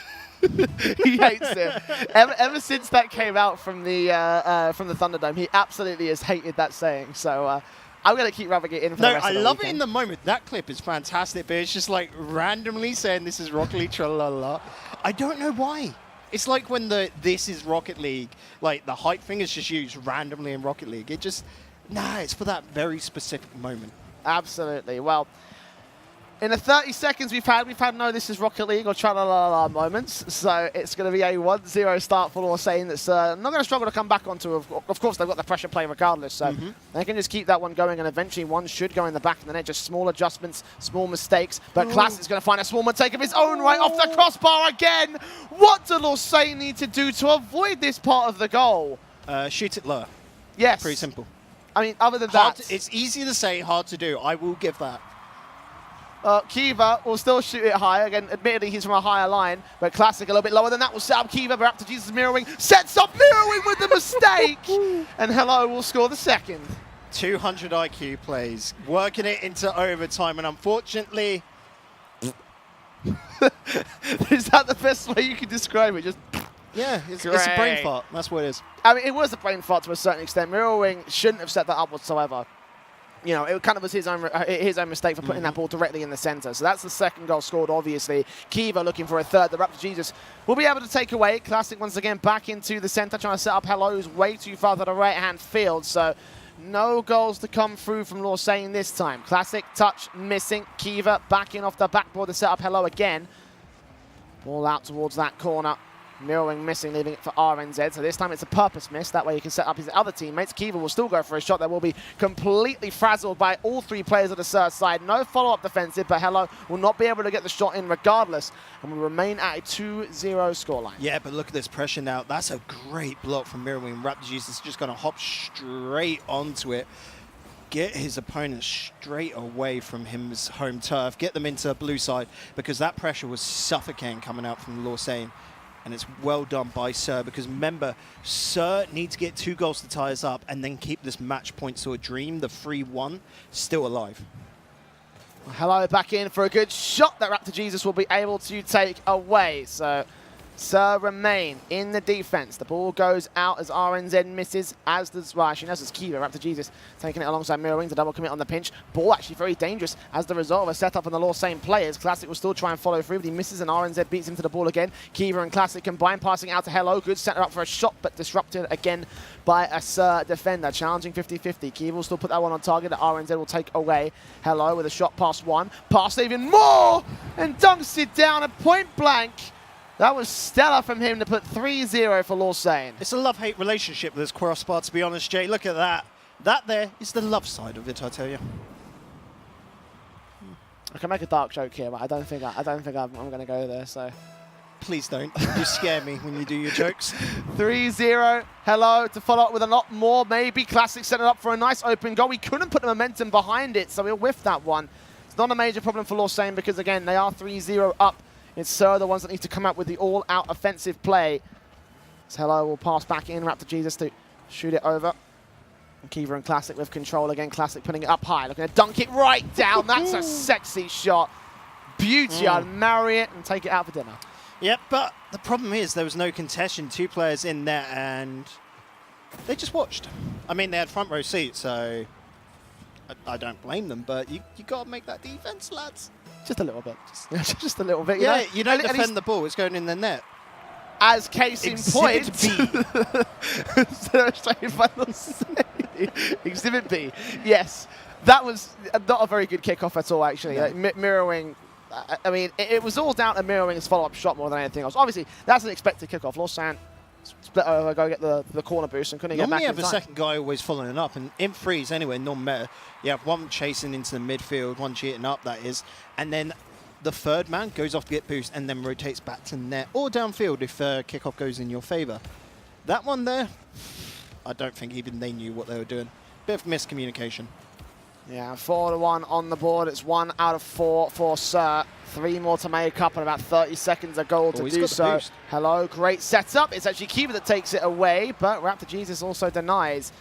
He hates it. Ever since that came out from the Thunderdome, he absolutely has hated that saying. So I'm going to keep rubbing it in for the
No,
rest
I
of the
love it
weekend.
in the moment. That clip is fantastic, but it's just like randomly saying this is Rocket League, tra-la-la. I don't know why. It's like when the this is Rocket League, like the hype thing is just used randomly in Rocket League. It just, it's for that very specific moment.
Absolutely. Well, in the 30 seconds we've had no this is Rocket League or tra-la-la-la moments. So it's going to be a 1-0 start for Lausanne that's not going to struggle to come back onto. Of course, they've got the pressure play regardless. So they can just keep that one going, and eventually one should go in the back of the net. Just small adjustments, small mistakes. But Classic's going to find a small mistake of his own right off the crossbar again. What do Lausanne need to do to avoid this part of the goal?
Shoot it lower.
Yes.
Pretty simple.
I mean, other than
Hard
that...
to, it's easy to say, hard to do. I will give that.
Kiva will still shoot it high. Again, admittedly, he's from a higher line, but Classic a little bit lower than that will set up Kiva, but up to Jesus mirroring. Sets up mirroring with the mistake! And Hello will score the second.
200 IQ plays, working it into overtime, and unfortunately...
Is that the best way you can describe it? Just...
Yeah, it's a brain
Great.
fart. That's what it is.
I mean, it was a brain fart to a certain extent. Mirroring shouldn't have set that up whatsoever. You know, it kind of was his own mistake for putting that ball directly in the center. So that's the second goal scored, obviously. Kiva looking for a third. The Raptor Jesus will be able to take away. Classic once again back into the center, trying to set up Hello's way too far to the right-hand field. So no goals to come through from Lausanne this time. Classic touch missing. Kiva backing off the backboard to set up Hello again. Ball out towards that corner. Mirroring missing, leaving it for RNZ. So this time it's a purpose miss. That way he can set up his other teammates. Kiva will still go for a shot that will be completely frazzled by all three players of the Sur side. No follow-up defensive, but Hello will not be able to get the shot in regardless. And we remain at a 2-0 scoreline.
Yeah, but look at this pressure now. That's a great block from Mirroring. Raptor Jesus is just going to hop straight onto it. Get his opponent straight away from his home turf. Get them into blue side, because that pressure was suffocating coming out from Lausanne. And it's well done by Sir, because remember, Sir need to get 2 goals to tie us up and then keep this match point to a dream, the 3-1, still alive.
Hello back in for a good shot that Raptor Jesus will be able to take away. So Sir remain in the defense. The ball goes out as RNZ misses, as does, well, actually, as does Kiva. Raptor Jesus taking it alongside Mirroring to double commit on the pinch. Ball actually very dangerous as the result of a setup on the Lausanne players. Classic will still try and follow through, but he misses, and RNZ beats him to the ball again. Kiva and Classic combine, passing out to Hello. Good center up for a shot, but disrupted again by a Sir defender. Challenging 50-50. Kiva will still put that one on target that RNZ will take away. Hello with a shot past one. Pass even more! And dunks it down at point blank. That was stellar from him to put 3-0 for Lausanne.
It's a love-hate relationship with this crossbar, to be honest, Jay. Look at that. That there is the love side of it, I tell you.
I can make a dark joke here, but I don't think I'm going to go there. So
Please don't. You scare me when you do your jokes.
3-0. Hello to follow up with a lot more. Maybe Classic set it up for a nice open goal. We couldn't put the momentum behind it, so we'll whiff that one. It's not a major problem for Lausanne because, again, they are 3-0 up. It's Sir the ones that need to come up with the all-out offensive play. So Hello will pass back in. Raptor Jesus to shoot it over. And Kiva and Classic with control again. Classic putting it up high. Looking to dunk it right down. That's a sexy shot. Beauty. I'd marry it and take it out for dinner.
Yep, but the problem is there was no contention. 2 players in there, and they just watched. I mean, they had front row seats, so I don't blame them, but you got to make that defense, lads.
Just a little bit. Just a little bit.
Yeah,
know?
you don't
At least
defend the ball. It's going in the net.
as case in point. Exhibit B. Yes. That was not a very good kickoff at all, actually.
No.
Mirroring. I mean, it was all down to Mirroring's follow-up shot more than anything else. Obviously, that's an expected kickoff. Lausanne split over, go get the corner boost, and couldn't get back
Normally you
in
have a
time.
second guy always following up, and in threes anyway, non-meta, you have one chasing into the midfield, one cheating up, that is, and then the third man goes off to get boost and then rotates back to net or downfield if kickoff goes in your favour. That one there, I don't think even they knew what they were doing. Bit of miscommunication.
Yeah, 4-1 on the board. It's 1 out of 4 for Sir. 3 more to make up and about 30 seconds a goal to
he's
do
got the
so.
boost.
Hello, great setup. It's actually Kiva that takes it away, but Raptor Jesus also denies.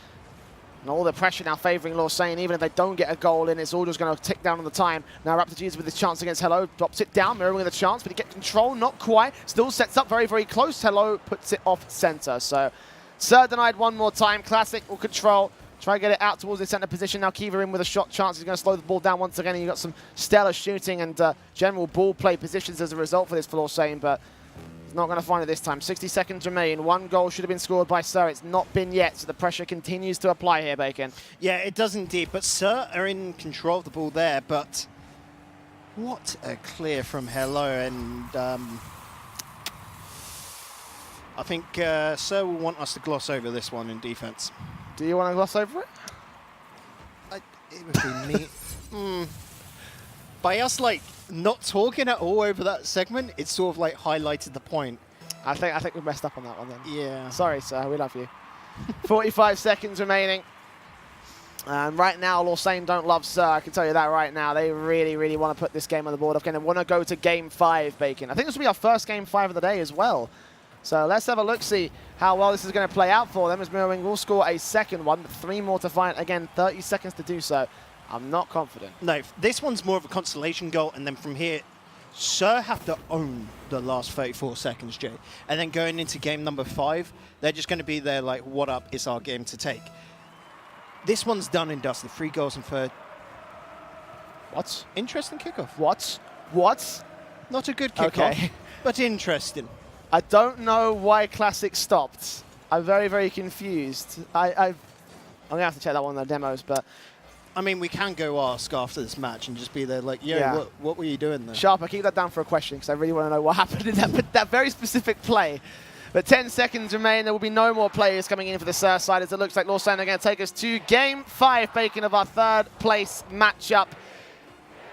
And all the pressure now favouring Lausanne. Even if they don't get a goal in, it's all just going to tick down on the time. Now Raptor Jesus with his chance against Hello. Drops it down, Mirroring with a chance, but he gets control, not quite. Still sets up very, very close. Hello puts it off centre. So Sir denied one more time. Classic will control. Try to get it out towards the centre position. Now Kiva in with a shot chance. He's going to slow the ball down once again. And you've got some stellar shooting and general ball play positions as a result for this for Lausanne, but not going to find it this time. 60 seconds remain. One goal should have been scored by Sir. It's not been yet, so the pressure continues to apply here, Bacon.
Yeah, it does indeed. But Sir are in control of the ball there. But what a clear from Hello. And I think Sir will want us to gloss over this one in defense.
Do you want to gloss over it?
It would be me. By us, like, not talking at all over that segment, it sort of like highlighted the point.
I think we messed up on that one then.
Yeah.
Sorry, Sir. We love you. 45 seconds remaining. And right now, Lausanne don't love Sir. I can tell you that right now. They really, really want to put this game on the board. Okay, they want to go to Game 5, Bacon. I think this will be our first Game 5 of the day as well. So let's have a look, see how well this is going to play out for them, as Mirroring will score a second one, but 3 more to find. Again, 30 seconds to do so. I'm not confident.
No, this one's more of a consolation goal, and then from here, Sir have to own the last 34 seconds, Jay. And then going into game number 5, they're just going to be there like, what up, it's our game to take. This one's done and dusted. 3 goals in third.
What?
Interesting kickoff.
What? What?
Not a good kickoff,
Okay.
but interesting.
I don't know why Classic stopped. I'm very, very confused. I'm going to have to check that one in the demos, but
I mean, we can go ask after this match and just be there like, yo, what were you doing there?
Sharp, I keep that down for a question because I really want to know what happened in that very specific play. But 10 seconds remain. There will be no more players coming in for the Sir side, as it looks like Lausanne are going to take us to Game 5, Bacon, of our 3rd place matchup.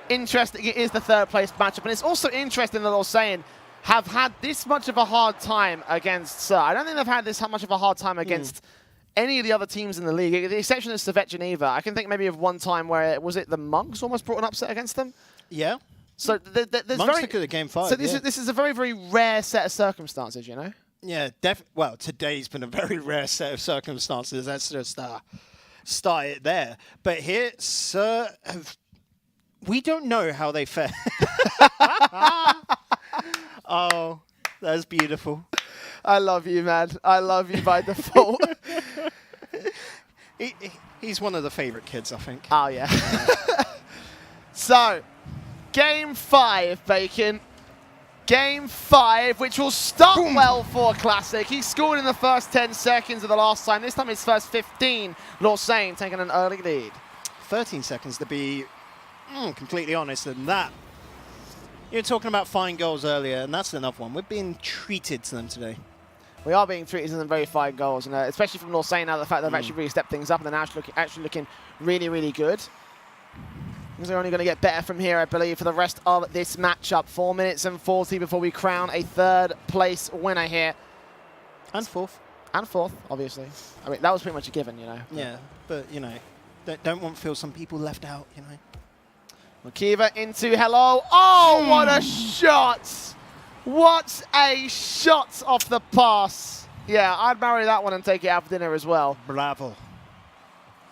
Interesting, it is the 3rd place matchup. And it's also interesting that Lausanne have had this much of a hard time against Sir. I don't think they've had this much of a hard time against any of the other teams in the league, with the exception of Servette Geneva. I can think maybe of one time where, was it the Monks almost brought an upset against them?
Yeah.
So there's
Monks took it at Game 5.
So this is a very, very rare set of circumstances, you know?
Yeah, well, today's been a very rare set of circumstances. That's just start it there. But here, Sir, we don't know how they fare. Oh, that's beautiful.
I love you, man. I love you by default.
He's one of the favourite kids, I think.
Oh, yeah. So, Game 5, Bacon. Game 5, which will start well for Classic. He scored in the first 10 seconds of the last time. This time it's first 15. Lausanne taking an early lead.
13 seconds to be completely honest, and that. You were talking about fine goals earlier, and that's another one. We're being treated to them today.
We are being treated to some very fine goals, and especially from Lausanne now, the fact they've actually really stepped things up and they're actually looking really, really good. Things are only going to get better from here, I believe, for the rest of this matchup. 4 minutes and 40 before we crown a 3rd place winner here.
And 4th.
And 4th, obviously. I mean, that was pretty much a given, you know.
Yeah, but, you know, don't want to feel some people left out, you know.
Kiva into Hello. Oh, what a shot! What a shot off the pass. Yeah, I'd marry that one and take it out for dinner as well.
Bravo.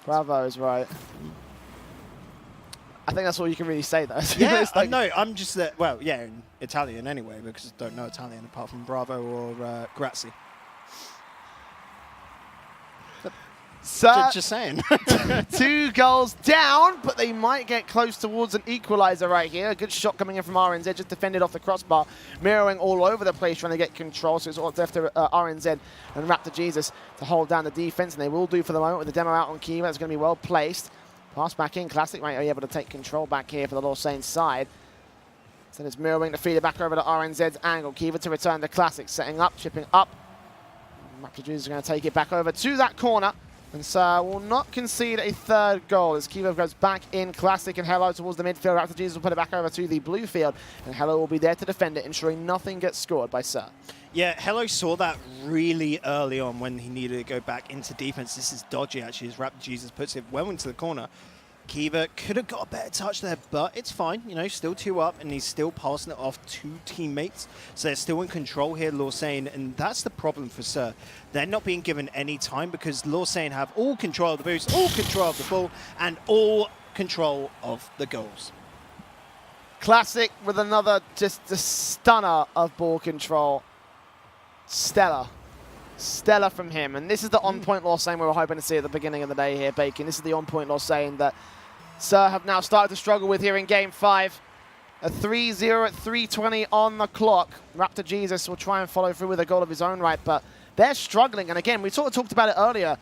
Bravo is right. I think that's all you can really say, though.
Yeah, I know. I'm just, well, yeah, in Italian anyway, because I don't know Italian apart from bravo or grazie.
So,
Just saying.
2 goals down, but they might get close towards an equalizer right here. A good shot coming in from RNZ, just defended off the crossbar. Mirroring all over the place, trying to get control. So it's all left to RNZ and Raptor Jesus to hold down the defense, and they will do for the moment with the demo out on Kiva. It's going to be well placed. Pass back in. Classic might be able to take control back here for the Lausanne side. So it's Mirroring to feed it back over to RNZ's angle. Kiva to return to Classic, setting up, chipping up. Raptor Jesus is going to take it back over to that corner. And so will not concede a 3rd goal as Kiva goes back in. Classic and Hello towards the midfield. Raptor Jesus will put it back over to the blue field. And Hello will be there to defend it, ensuring nothing gets scored by Sir.
Yeah, Hello saw that really early on when he needed to go back into defense. This is dodgy, actually, as Raptor Jesus puts it well into the corner. Kiva could have got a better touch there, but it's fine. You know, still 2 up, and he's still passing it off to teammates. So they're still in control here, Lausanne, and that's the problem for Sir. They're not being given any time because Lausanne have all control of the boost, all control of the ball, and all control of the goals.
Classic with another just a stunner of ball control. Stellar from him. And this is the on-point Lausanne we were hoping to see at the beginning of the day here, Bacon. This is the on-point Lausanne that Sir have now started to struggle with here in Game 5. A 3-0 at 3:20 on the clock. Raptor Jesus will try and follow through with a goal of his own right, but they're struggling. And again, we sort of talked about it earlier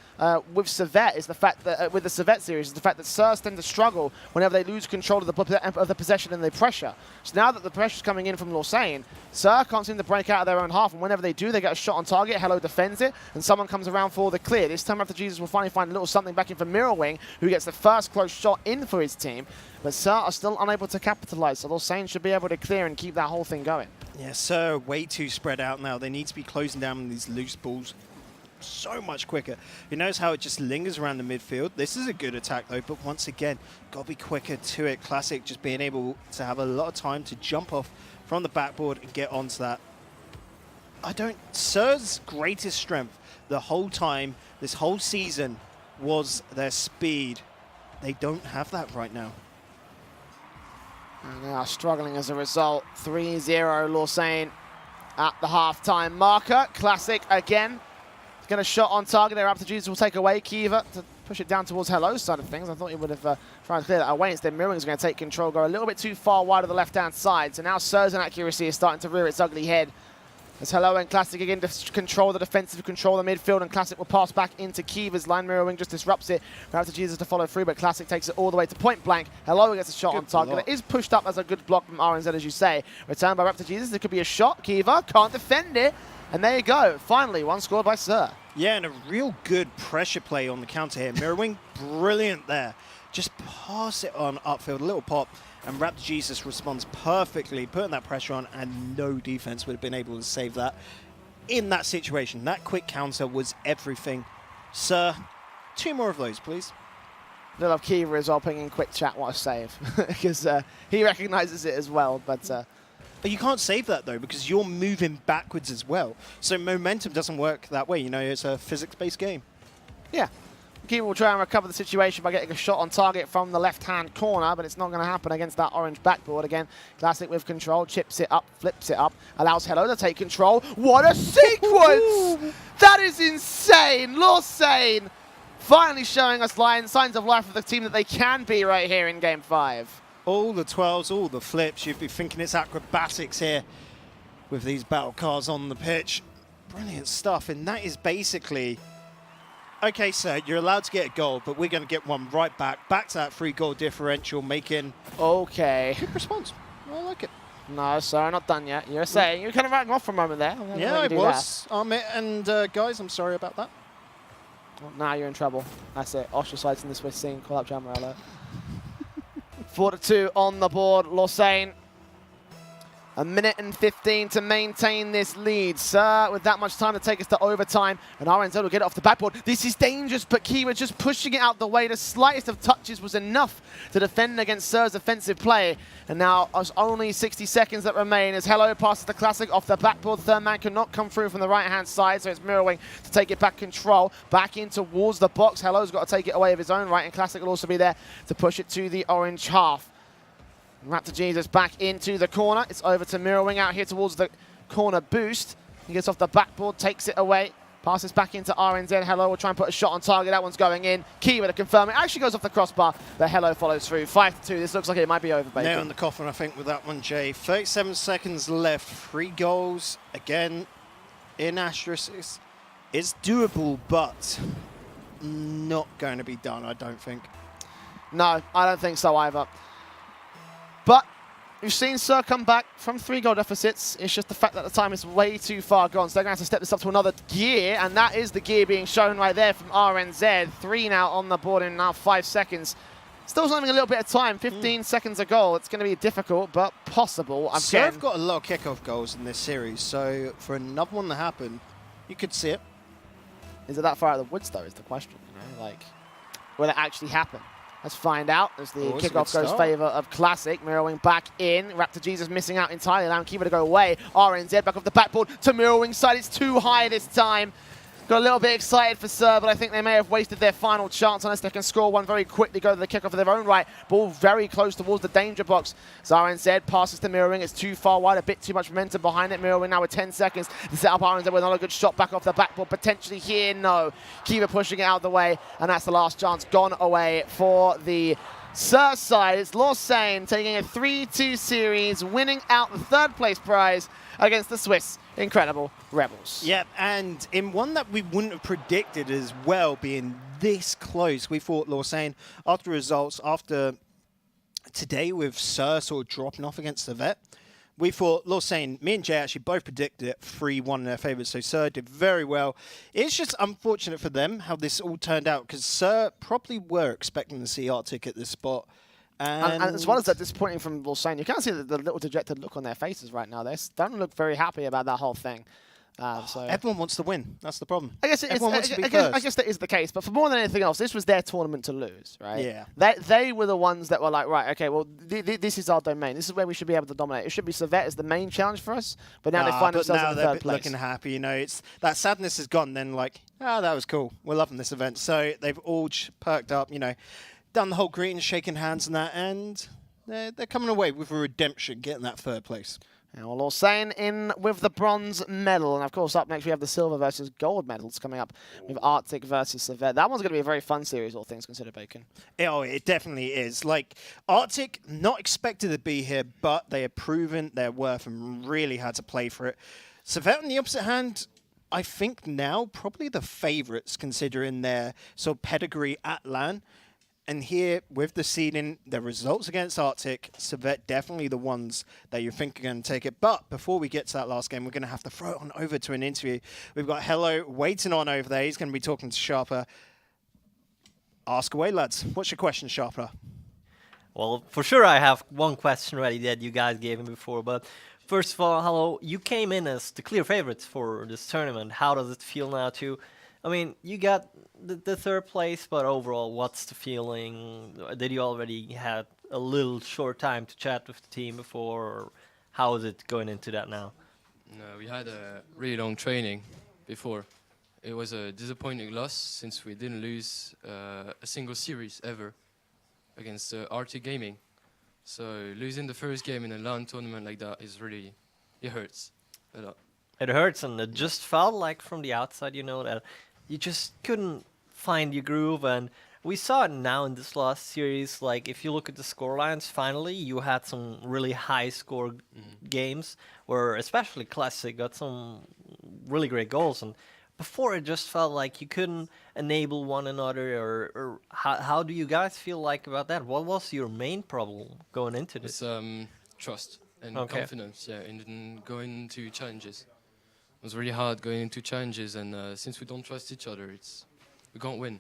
with Servette, is the fact that with the Servette series, is the fact that Sirs tend to struggle whenever they lose control of the possession and they pressure. So now that the pressure's coming in from Lausanne, Sir can't seem to break out of their own half, and whenever they do, they get a shot on target. Hello defends it, and someone comes around for the clear. This time after Jesus will finally find a little something back in for Mirrorwing, who gets the first close shot in for his team. But Sir are still unable to capitalize, so Lausanne should be able to clear and keep that whole thing going.
Yeah, Sir, way too spread out now. They need to be closing down these loose balls so much quicker. You notice how it just lingers around the midfield. This is a good attack though, but once again, got to be quicker to it. Classic just being able to have a lot of time to jump off from the backboard and get onto that. Sir's greatest strength the whole time, this whole season, was their speed. They don't have that right now.
And they are struggling as a result. 3-0 Lausanne at the half-time marker. Classic again. He's going to shot on target there. Raptor Jesus will take away Kiva to push it down towards Hello's side of things. I thought he would have tried to clear that away. Instead, Mirrorwing's going to take control, go a little bit too far wide of the left-hand side. So now Sir's inaccuracy is starting to rear its ugly head. As Hello and Classic again to control the defensive, control the midfield, and Classic will pass back into Kiva's line. Mirrorwing just disrupts it. Raptor Jesus to follow through, but Classic takes it all the way to point blank. Hello gets a shot on target. It is pushed up as a good block from RNZ, as you say. Returned by Raptor Jesus. There could be a shot. Kiva can't defend it. And there you go. Finally, one scored by Sir.
Yeah, and a real good pressure play on the counter here. Mirrorwing, brilliant there. Just pass it on upfield, a little pop, and Raptor Jesus responds perfectly, putting that pressure on, and no defense would have been able to save that in that situation. That quick counter was everything. Sir, 2 more of those, please.
I love Kiva as well, putting in quick chat, what a save. Because he recognizes it as well, but
you can't save that, though, because you're moving backwards as well. So momentum doesn't work that way. You know, it's a physics-based game.
Yeah. Kiva will try and recover the situation by getting a shot on target from the left-hand corner, but it's not going to happen against that orange backboard. Again, Classic with control, chips it up, flips it up, allows Hello to take control. What a sequence! That is insane! Lausanne finally showing us signs of life of the team that they can be right here in Game 5.
All the 12s, all the flips. You'd be thinking it's acrobatics here with these battle cars on the pitch. Brilliant stuff, and that is basically... Okay, sir, you're allowed to get a goal, but we're going to get one right back to that 3-goal differential, making...
Okay.
Good response. I like it.
No, sir, not done yet. You're saying, you're kind of writing off for a moment there.
Yeah, I was. And guys, I'm sorry about that.
Well, now you're in trouble. That's it. Ostracized in the Swiss scene. Call up Jamarello. 4-2 on the board. Lausanne. 1 minute and 15 to maintain this lead. Sir, with that much time to take us to overtime, and RNZ will get it off the backboard. This is dangerous, but Kiva just pushing it out the way. The slightest of touches was enough to defend against Sir's offensive play. And now, there's only 60 seconds that remain as Hello passes the Classic off the backboard. Third man cannot come through from the right-hand side, so it's Mirrorwing to take it back control. Back in towards the box. Hello's got to take it away of his own right, and Classic will also be there to push it to the orange half. Raptor Jesus back into the corner. It's over to Mirrorwing out here towards the corner boost. He gets off the backboard, takes it away, passes back into RNZ. Hello will try and put a shot on target. That one's going in. Kiva to confirm it. Actually goes off the crossbar, but Hello follows through. 5-2. This looks like it might be over, Bacon.
Nail in the coffin, I think, with that one, Jay. 37 seconds left. 3 goals. Again, in asterisks. It's doable, but not going to be done, I don't think.
No, I don't think so either. But we've seen Sir come back from 3-goal deficits. It's just the fact that the time is way too far gone. So they're going to have to step this up to another gear. And that is the gear being shown right there from RNZ. 3 now on the board in now 5 seconds. Still having a little bit of time. 15 seconds a goal. It's going to be difficult, but possible.
Sir have got a lot of kickoff goals in this series. So for another one to happen, you could see it.
Is it that far out of the woods, though, is the question. You know? Like, will it actually happen? Let's find out as the
Oh, it's a
kickoff
good
goes
start.
favour of Classic. Mirrorwing back in. Raptor Jesus missing out entirely. Allowing Kiva to go away. RNZ back off the backboard to Mirrorwing side. It's too high this time. Got a little bit excited for Sir, but I think they may have wasted their final chance unless they can score one very quickly, go to the kickoff of their own right. Ball very close towards the danger box. So RNZ passes to Mirrorwing. It's too far wide, a bit too much momentum behind it. Mirrorwing now with 10 seconds to set up RNZ with another good shot back off the backboard. Potentially here, no. Kiva pushing it out of the way, and that's the last chance gone away for the Sir side. It's Lausanne taking a 3-2 series, winning out the third place prize against the Swiss Incredible Rebels.
Yep, and in one that we wouldn't have predicted as well, being this close, we thought Lausanne, after results, after today with Sir sort of dropping off against the Vet, we thought Lausanne, me and Jay actually both predicted it 3-1 in their favour, so Sir did very well. It's just unfortunate for them how this all turned out, because Sir probably were expecting to see Arctic at this spot.
And as well as that disappointing from Lausanne, you can't see the little dejected look on their faces right now. They don't look very happy about that whole thing. So
everyone wants to win. That's the problem.
I guess
Everyone wants to be
I
first.
guess that is the case. But for more than anything else, this was their tournament to lose, right?
Yeah.
They were the ones that were like, right, okay, well, this is our domain. This is where we should be able to dominate. It should be Servette as the main challenge for us. But now they find
but
themselves
now
in the
they're
third place.
looking happy. You know, it's that sadness is gone. Then like, that was cool. We're loving this event. So they've all perked up. You know, done the whole greeting, shaking hands and that, and they're coming away with a redemption, getting that third place.
And well, Lausanne in with the bronze medal. And of course, up next we have the silver versus gold medals coming up with Arctic versus Servette. That one's going to be a very fun series, all things considered, Bacon.
Oh, it definitely is. Like, Arctic, not expected to be here, but they have proven their worth and really had to play for it. Servette, on the opposite hand, I think now probably the favourites considering their sort of pedigree at LAN. And here, with the seeding, the results against Arctic, Servette definitely the ones that you think are going to take it. But before we get to that last game, we're going to have to throw it on over to an interview. We've got Hello waiting on over there. He's going to be talking to Sharper. Ask away, lads. What's your question, Sharper?
Well, for sure I have one question ready that you guys gave me before, but first of all, Hello, you came in as the clear favorites for this tournament. How does it feel now to... I mean, you got the third place, but overall, what's the feeling? Did you already had a little short time to chat with the team before, or how is it going into that now?
No, we had a really long training before. It was a disappointing loss since we didn't lose a single series ever against Arctic Gaming. So losing the first game in a LAN tournament like that is really, it hurts a lot.
It hurts, and it just felt like from the outside, you know, that you just couldn't find your groove, and we saw it now in this last series. Like, if you look at the scorelines, finally, you had some really high-score games, where especially Classic got some really great goals, and before it just felt like you couldn't enable one another, or how do you guys feel like about that? What was your main problem going into this?
It's trust and confidence, yeah, in going into challenges. It was really hard going into challenges, and since we don't trust each other, we can't win.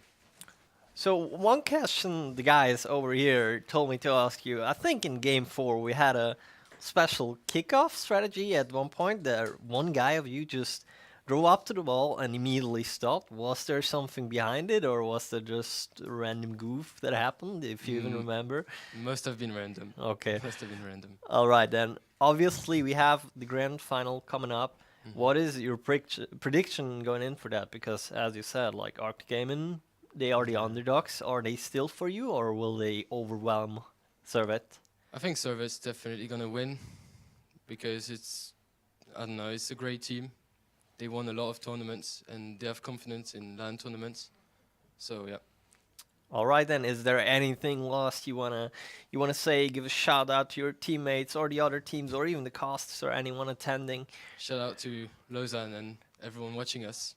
So one question the guys over here told me to ask you, I think in game 4 we had a special kickoff strategy at one point that one guy of you just drove up to the ball and immediately stopped. Was there something behind it, or was there just a random goof that happened, if you even remember?
Must have been random.
Okay.
Must have been random.
All right, then. Obviously, we have the grand final coming up. What is your prediction going in for that? Because, as you said, like Arctic Gaming, they are the underdogs. Are they still for you, or will they overwhelm Servette?
I think Servette's definitely going to win because I don't know, it's a great team. They won a lot of tournaments and they have confidence in LAN tournaments. So, yeah.
All right, then. Is there anything last you wanna say? Give a shout out to your teammates or the other teams, or even the casts or anyone attending.
Shout out to Lausanne and everyone watching us.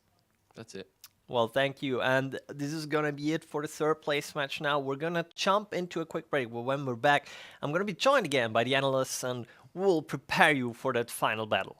That's it.
Well, thank you. And this is gonna be it for the third place match. Now we're gonna jump into a quick break. But when we're back, I'm gonna be joined again by the analysts, and we'll prepare you for that final battle.